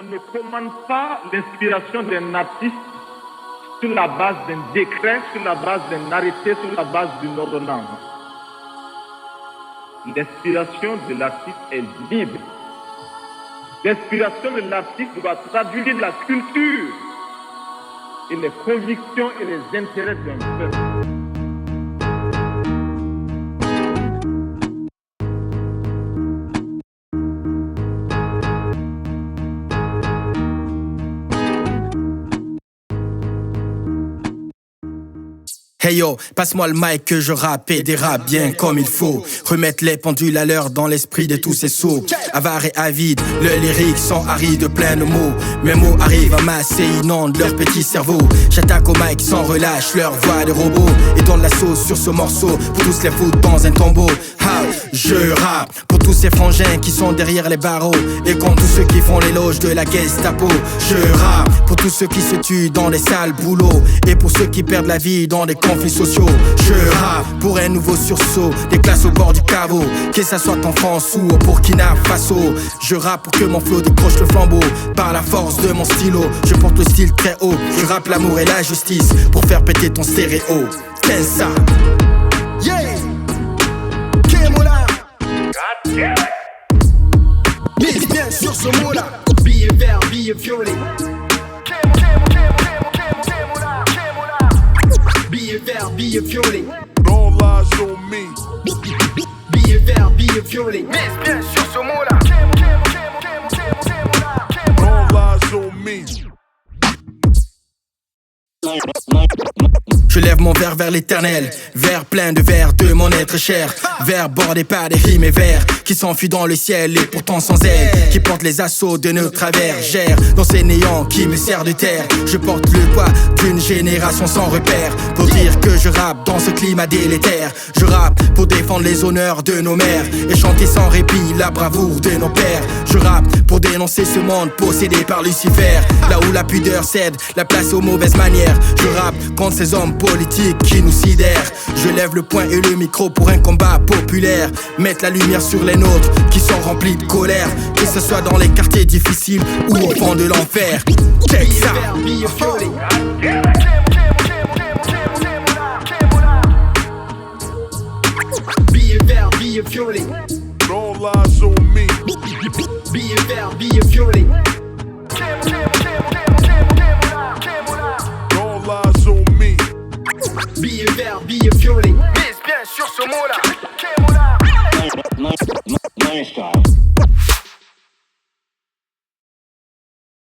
On ne commande pas l'inspiration d'un artiste sur la base d'un décret, sur la base d'un arrêté, sur la base d'une ordonnance. L'inspiration de l'artiste est libre. L'inspiration de l'artiste doit traduire la culture et les convictions et les intérêts d'un peuple. Hey yo, passe-moi le mic que je rappe et dérape bien comme il faut. Remettre les pendules à l'heure dans l'esprit de tous ces sots. Avare et avide, le lyrique sont arides, plein de mots. Mes mots arrivent à masser, inondent leur petit cerveau. J'attaque au mic sans relâche, leur voix de robot. Et donne la sauce sur ce morceau pour tous les foutre dans un tombeau. Ha, je rappe pour tous ces frangins qui sont derrière les barreaux. Et contre tous ceux qui font l'éloge de la Gestapo. Je rappe pour tous ceux qui se tuent dans des sales boulots. Et pour ceux qui perdent la vie dans des conflits sociaux. Je rappe pour un nouveau sursaut, des classes au bord du caveau, que ça soit en France ou au Burkina Faso. Je rappe pour que mon flow décroche le flambeau. Par la force de mon stylo, je porte le style très haut. Je rappe l'amour et la justice pour faire péter ton stéréo. Qu'est-ce ça? Yeah! Kemola! Mise bien sur ce mot-là. Billet vert, billet violet. Billet vert, billet violet. Don't lies on me. Billet vert, billet violet. Mise bien sur ce mot-là. Don't lies on me. Je lève mon verre vers l'éternel, verre plein de verre de mon être cher. Verre bordé par des rimes et vers qui s'enfuient dans le ciel et pourtant sans aile, qui portent les assauts de nos travers. Gère dans ces néants qui me servent de terre. Je porte le poids d'une génération sans repère, pour dire que je rappe dans ce climat délétère. Je rappe pour défendre les honneurs de nos mères et chanter sans répit la bravoure de nos pères. Je rappe pour dénoncer ce monde possédé par Lucifer, là où la pudeur cède la place aux mauvaises manières. Je rappe contre ces hommes politiques qui nous sidèrent. Je lève le poing et le micro pour un combat populaire. Mettre la lumière sur les nôtres qui sont remplis de colère, que ce soit dans les quartiers difficiles ou au fond de l'enfer. Check ça. Billet vert, billet violet. Don't lies on me. Billet vert, billet violet. Don't lies on me. Billet vert, billet violet. Mise bien sur ce mot-là. Money Star.